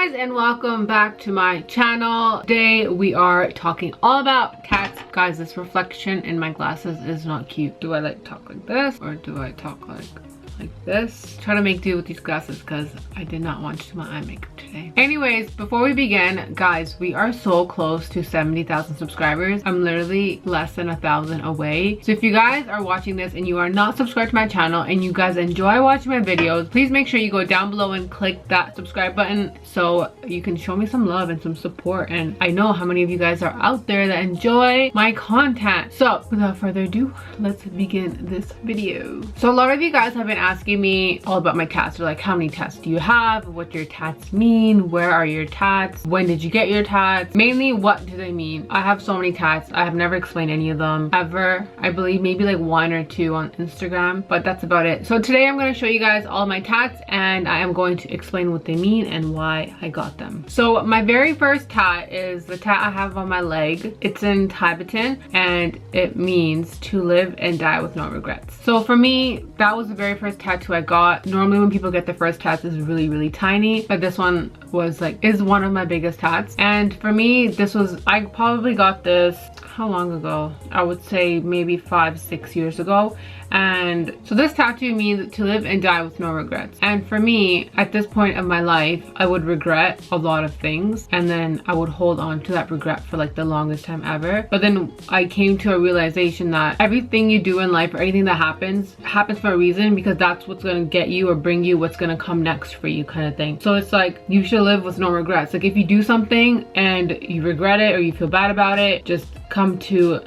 guys, and welcome back to my channel. Today we are talking all about cats. Guys, this reflection in my glasses is not cute. Do I like talk like this or do I talk like this? Try to make do with these glasses because I did not want to do my eye makeup today. Anyways, before we begin, guys, we are so close to 70,000 subscribers. I'm literally less than 1,000 away. So if you guys are watching this and you are not subscribed to my channel and you guys enjoy watching my videos, please make sure you go down below and click that subscribe button so you can show me some love and some support. And I know how many of you guys are out there that enjoy my content. So without further ado, let's begin this video. So a lot of you guys have been asking me all about my tats. They're like, how many tats do you have? What your tats mean? Where are your tats? When did you get your tats? Mainly, what do they mean? I have so many tats. I have never explained any of them ever. I believe maybe like 1 or 2 on Instagram, but that's about it. So today I'm going to show you guys all my tats and I am going to explain what they mean and why I got them. So my very first tat is the tat I have on my leg. It's in Tibetan and it means to live and die with no regrets. So for me, that was the very first tattoo I got. Normally when people get their first tats is really tiny, but this one is one of my biggest tats. And for me, I probably got this, how long ago? I would say maybe 5-6 years ago. And so this tattoo means to live and die with no regrets. And for me, at this point of my life, I would regret a lot of things and then I would hold on to that regret for like the longest time ever. But then I came to a realization that everything you do in life or anything that happens for a reason, because that's what's going to get you or bring you what's going to come next for you, kind of thing. So it's like you should live with no regrets. Like if you do something and you regret it or you feel bad about it, just come to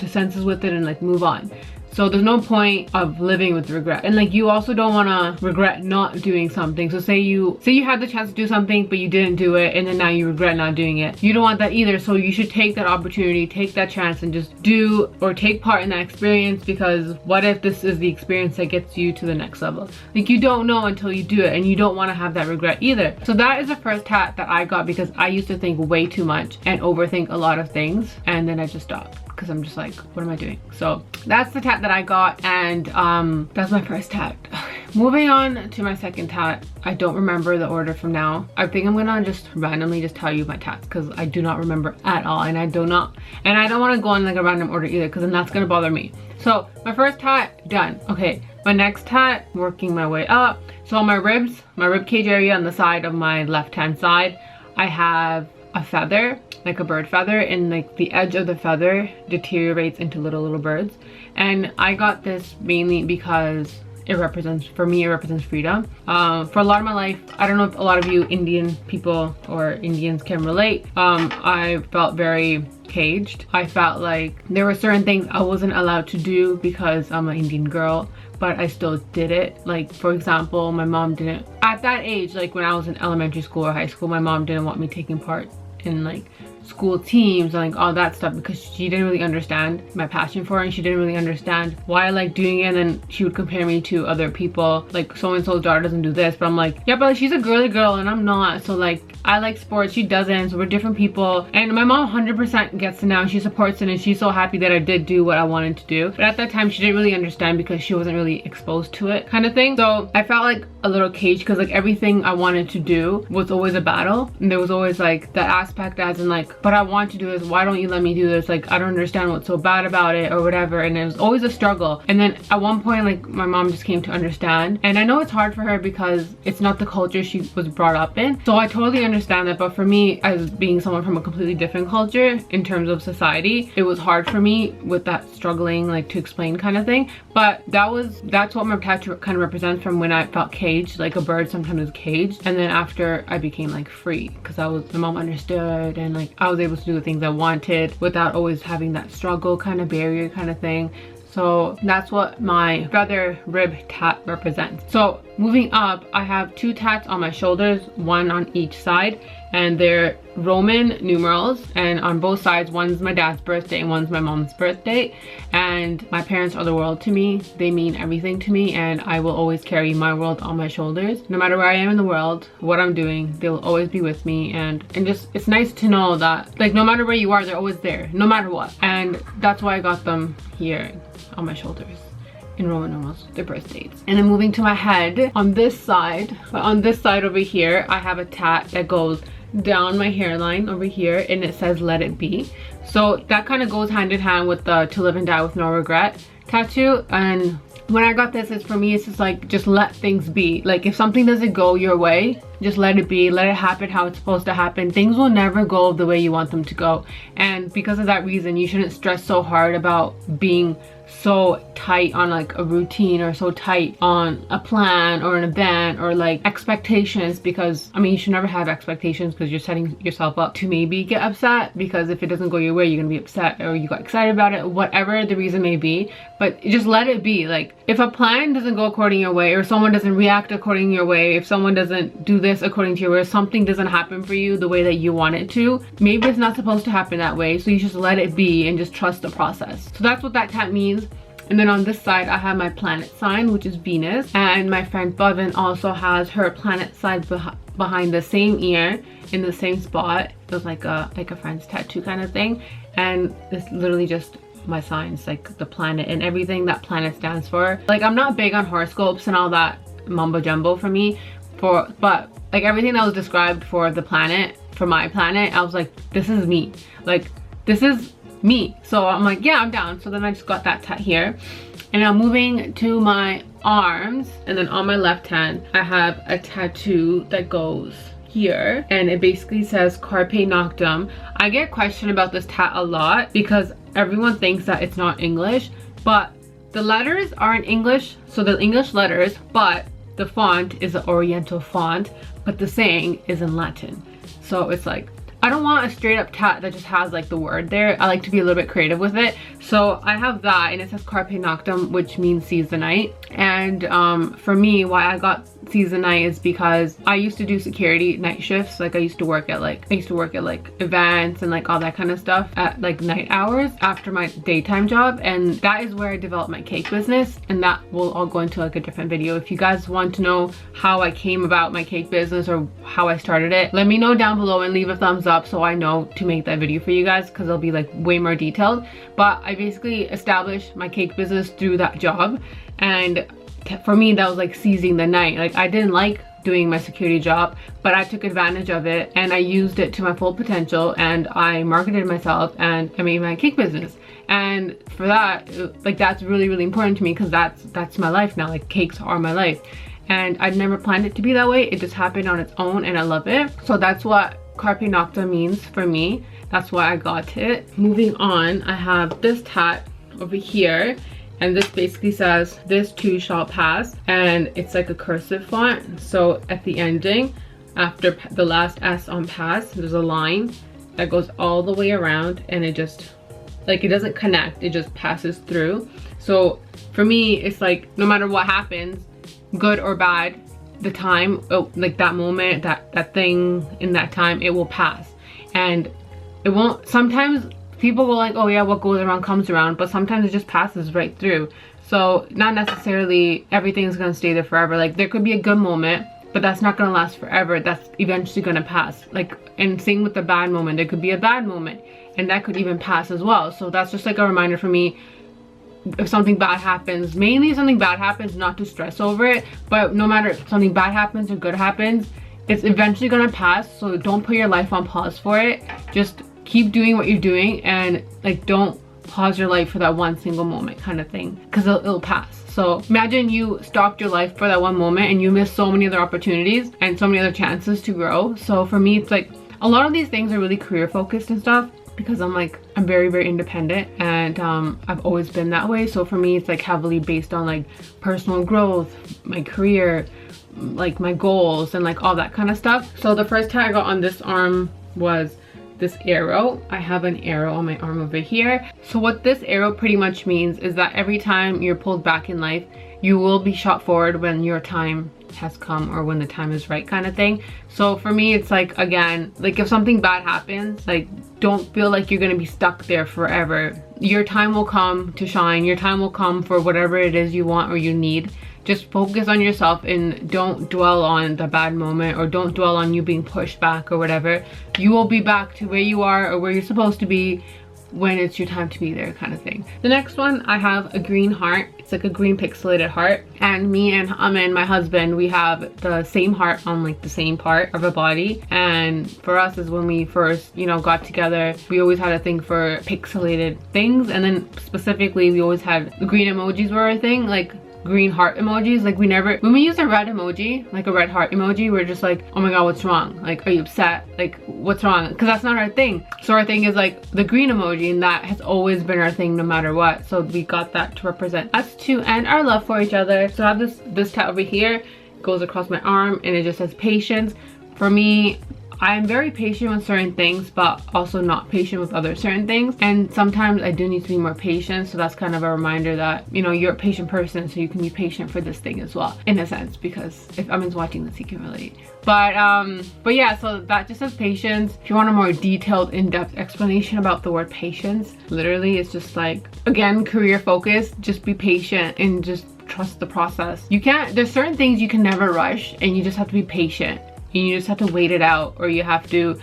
senses with it and like move on. So there's no point of living with regret. And like you also don't want to regret not doing something. So say you had the chance to do something but you didn't do it and then now you regret not doing it. You don't want that either. So you should take that opportunity, take that chance and just do or take part in that experience, because what if this is the experience that gets you to the next level? Like you don't know until you do it and you don't want to have that regret either. So that is the first tat that I got because I used to think way too much and overthink a lot of things, and then I just stopped because I'm just like, what am I doing? So that's the tat that I got, and that's my first tat. Moving on to my second tat. I don't remember the order from now. I think I'm gonna just randomly just tell you my tats because I do not remember at all, and I don't want to go in like a random order either because then that's gonna bother me. So my first tat done. Okay, my next tat, working my way up. So on my ribs, my rib cage area on the side of my left hand side, I have a feather, like a bird feather, and like the edge of the feather deteriorates into little birds. And I got this mainly because for me it represents freedom. For a lot of my life, I don't know if a lot of you Indian people or Indians can relate, I felt very caged. I felt like there were certain things I wasn't allowed to do because I'm an Indian girl, but I still did it. Like for example, my mom didn't, at that age, like when I was in elementary school or high school, my mom didn't want me taking part in like school teams and like all that stuff because she didn't really understand my passion for it, and she didn't really understand why I like doing it. And then she would compare me to other people, like so and so's daughter doesn't do this, but I'm like, yeah, but she's a girly girl and I'm not. So like I like sports, she doesn't, so we're different people. And my mom 100% gets it now and she supports it and she's so happy that I did do what I wanted to do. But at that time she didn't really understand because she wasn't really exposed to it, kind of thing. So I felt like a little caged because like everything I wanted to do was always a battle, and there was always like that aspect as in like, but I want to do this, why don't you let me do this? Like I don't understand what's so bad about it or whatever. And it was always a struggle. And then at one point, like my mom just came to understand, and I know it's hard for her because it's not the culture she was brought up in, so I totally understand that. But for me, as being someone from a completely different culture in terms of society, it was hard for me with that struggling like to explain kind of thing. But that's what my tattoo kind of represents, from when I felt caged, like a bird sometimes is caged, and then after I became like free because my mom understood and like I was able to do the things I wanted without always having that struggle kind of barrier kind of thing. So that's what my feather rib tat represents. So moving up, I have 2 tats on my shoulders, 1 on each side, and they're Roman numerals, and on both sides, one's my dad's birthday and one's my mom's birthday. And my parents are the world to me. They mean everything to me, and I will always carry my world on my shoulders. No matter where I am in the world, what I'm doing, they will always be with me. And just, it's nice to know that like no matter where you are, they're always there, no matter what. And that's why I got them here on my shoulders. in Roman numerals, their birth dates. And then moving to my head, on this side over here, I have a tat that goes down my hairline over here, and it says let it be. So that kind of goes hand in hand with the to live and die with no regret tattoo. And when I got this, it's for me, it's just like, just let things be. Like if something doesn't go your way, just let it be, let it happen how it's supposed to happen. Things will never go the way you want them to go. And because of that reason, you shouldn't stress so hard about being so tight on like a routine, or so tight on a plan or an event, or like expectations, because I mean, you should never have expectations, because you're setting yourself up to maybe get upset, because if it doesn't go your way, you're gonna be upset, or you got excited about it, whatever the reason may be. But just let it be. Like if a plan doesn't go according your way, or someone doesn't react according your way, if someone doesn't do this according to your way, or something doesn't happen for you the way that you want it to, maybe it's not supposed to happen that way. So you just let it be and just trust the process. So that's what that tat means. And then on this side, I have my planet sign, which is Venus. And my friend Bovin also has her planet sign behind the same ear in the same spot. It was like a friend's tattoo kind of thing. And it's literally just my signs, like the planet and everything that planet stands for. Like I'm not big on horoscopes and all that mumbo jumbo for me, but like everything that was described for the planet, for my planet, I was like, this is me. Like this is me. So I'm like, yeah, I'm down. So then I just got that tat here. And now moving to my arms, and then on my left hand I have a tattoo that goes here, and it basically says Carpe Noctem. I get questioned about this tat a lot because everyone thinks that it's not English, but the letters are in English, so the English letters, but the font is an Oriental font, but the saying is in Latin. So it's like, I don't want a straight up tat that just has like the word there. I like to be a little bit creative with it. So I have that, and it says Carpe Noctem, which means seize the night. And for me, why I got seize the night is because I used to do security night shifts. Like I used to work at like events and like all that kind of stuff at like night hours after my daytime job. And that is where I developed my cake business, and that will all go into like a different video. If you guys want to know how I came about my cake business or how I started it, let me know down below and leave a thumbs up so I know to make that video for you guys, because it'll be like way more detailed. But I basically established my cake business through that job, and for me that was like seizing the night. Like I didn't like doing my security job, but I took advantage of it and I used it to my full potential, and I marketed myself and I made my cake business. And for that, like that's really, really important to me, because that's my life now. Like cakes are my life, and I'd never planned it to be that way. It just happened on its own, and I love it. So that's what Carpe Noctem means for me. That's why I got it. Moving on, I have this tat over here, and this basically says this too shall pass, and it's like a cursive font. So at the ending, after the last S on pass, there's a line that goes all the way around, and it just like, it doesn't connect, it just passes through. So for me, it's like no matter what happens, good or bad, the time, like that moment, that thing in that time, it will pass. And it won't, sometimes people will like, oh yeah, what goes around comes around, but sometimes it just passes right through. So not necessarily everything's gonna stay there forever. Like there could be a good moment, but that's not gonna last forever. That's eventually gonna pass. Like, and same with the bad moment, there could be a bad moment and that could even pass as well. So that's just like a reminder for me, if something bad happens, mainly if something bad happens, not to stress over it. But no matter if something bad happens or good happens, it's eventually gonna pass. So don't put your life on pause for it. Just keep doing what you're doing, and like don't pause your life for that one single moment kind of thing, because it'll pass. So imagine you stopped your life for that one moment and you missed so many other opportunities and so many other chances to grow. So for me, it's like a lot of these things are really career focused and stuff, because I'm very, very independent, and I've always been that way. So for me, it's like heavily based on like personal growth, my career, like my goals, and like all that kind of stuff. So the first tat I got on this arm was this arrow. I have an arrow on my arm over here. So what this arrow pretty much means is that every time you're pulled back in life, you will be shot forward when your time has come, or when the time is right kind of thing. So for me, it's like, again, like if something bad happens, like don't feel like you're gonna be stuck there forever. Your time will come to shine. Your time will come for whatever it is you want or you need. Just focus on yourself and don't dwell on the bad moment, or don't dwell on you being pushed back or whatever. You will be back to where you are or where you're supposed to be when it's your time to be there kind of thing. The next one, I have a green heart. It's like a green pixelated heart, and me and my husband, we have the same heart on like the same part of our body. And for us, is when we first, you know, got together, we always had a thing for pixelated things, and then specifically we always had the green emojis were our thing, like green heart emojis. Like we never, when we use a red emoji, like a red heart emoji, we're just like, oh my god, what's wrong? Like, are you upset? Like, what's wrong? Because that's not our thing. So our thing is like the green emoji, and that has always been our thing no matter what. So we got that to represent us two and our love for each other. So I have this tat over here, goes across my arm, and it just says patience. For me, I'm very patient with certain things, but also not patient with other certain things. And sometimes I do need to be more patient. So that's kind of a reminder that, you know, you're a patient person, so you can be patient for this thing as well, in a sense, because if Emin's watching this, he can relate. But yeah, so that just says patience. If you want a more detailed, in-depth explanation about the word patience, literally it's just like, again, career focus, just be patient and just trust the process. You can't, there's certain things you can never rush, and you just have to be patient. You just have to wait it out, or you have to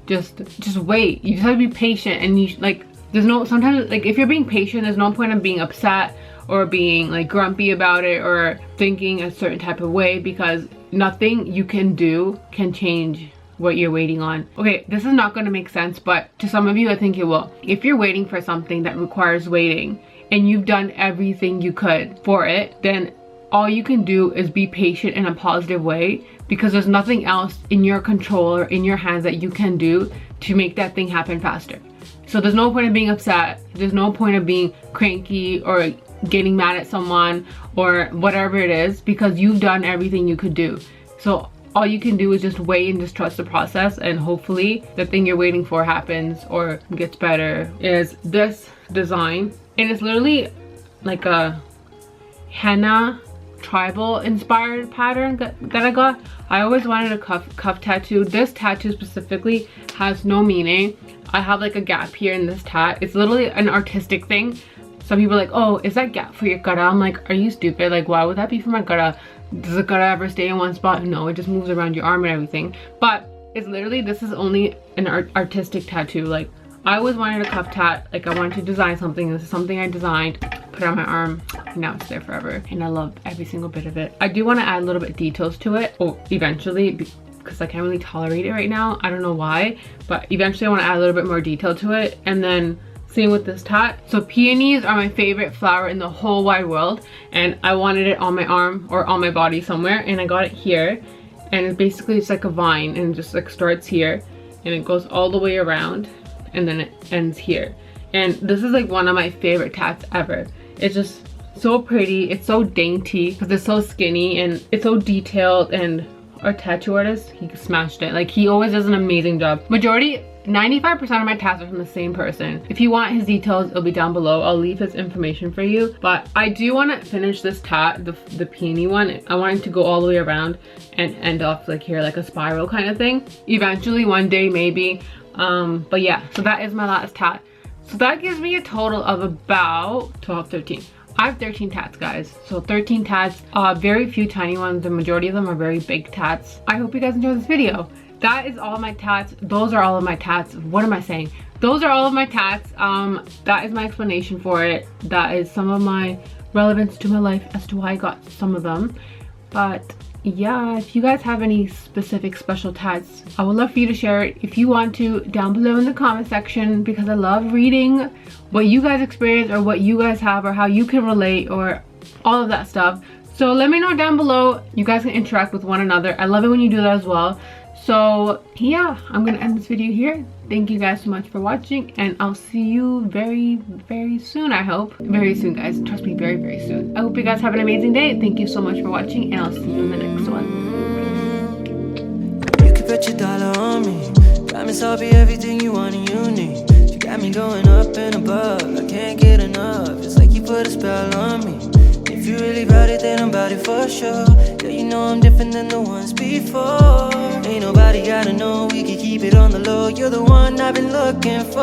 just wait. You just have to be patient, and you like, there's no, sometimes like if you're being patient, there's no point in being upset or being like grumpy about it or thinking a certain type of way, because nothing you can do can change what you're waiting on. Okay, this is not going to make sense, but to some of you I think it will. If you're waiting for something that requires waiting and you've done everything you could for it, then all you can do is be patient in a positive way, because there's nothing else in your control or in your hands that you can do to make that thing happen faster. So there's no point of being upset. There's no point of being cranky or getting mad at someone or whatever it is, because you've done everything you could do. So all you can do is just wait and just trust the process, and hopefully the thing you're waiting for happens or gets better. Is this design, and it's literally like a henna tribal inspired pattern that I got. I always wanted a cuff tattoo. This tattoo specifically has no meaning. I have like a gap here in this tat. It's literally an artistic thing. Some people are like, oh, is that gap for your gutta? I'm like, are you stupid? Like, why would that be for my gutta? Does the gutta ever stay in one spot? No, it just moves around your arm and everything. But it's literally, this is only an artistic tattoo. Like, I always wanted a cuff tat. Like, I wanted to design something. This is something I designed, put it on my arm, and now it's there forever, and I love every single bit of it. I do want to add a little bit details to it, or eventually, because I can't really tolerate it right now. I don't know why, but eventually I want to add a little bit more detail to it. And then same with this tat. So peonies are my favorite flower in the whole wide world, and I wanted it on my arm or on my body somewhere, and I got it here. And it basically, it's like a vine, and it just like starts here and it goes all the way around, and then it ends here. And this is like one of my favorite tats ever. It's just so pretty. It's so dainty because it's so skinny, and it's so detailed, and our tattoo artist, he smashed it. Like, he always does an amazing job. 95% of my tats are from the same person. If you want his details, it'll be down below. I'll leave his information for you. But I do want to finish this tat, the peony one. I want it to go all the way around and end off like here, like a spiral kind of thing. Eventually, one day maybe. But yeah, so that is my last tat. So that gives me a total of about 12, 13. I have 13 tats, guys. So 13 tats, very few tiny ones. The majority of them are very big tats. I hope you guys enjoyed this video. That is all of my tats. Those are all of my tats. What am I saying? Those are all of my tats. That is my explanation for it. That is some of my relevance to my life as to why I got some of them. But yeah, if you guys have any specific special tats, I would love for you to share it if you want to down below in the comment section, because I love reading what you guys experience or what you guys have or how you can relate or all of that stuff. So let me know down below. You guys can interact with one another. I love it when you do that as well. So yeah, I'm gonna end this video here. Thank you guys so much for watching, and I'll see you very, very soon, I hope. Very soon, guys. Trust me, very, very soon. I hope you guys have an amazing day. Thank you so much for watching, and I'll see you in the next one. You can put your dollar on me. Promise I'll be everything you want and you need. You got me going up and above. I can't get enough. It's like you put a spell on me. If you really bout it, then I'm bout it for sure. Yeah, you know I'm different than the ones before. Ain't nobody gotta know, we can keep it on the low. You're the one I've been looking for.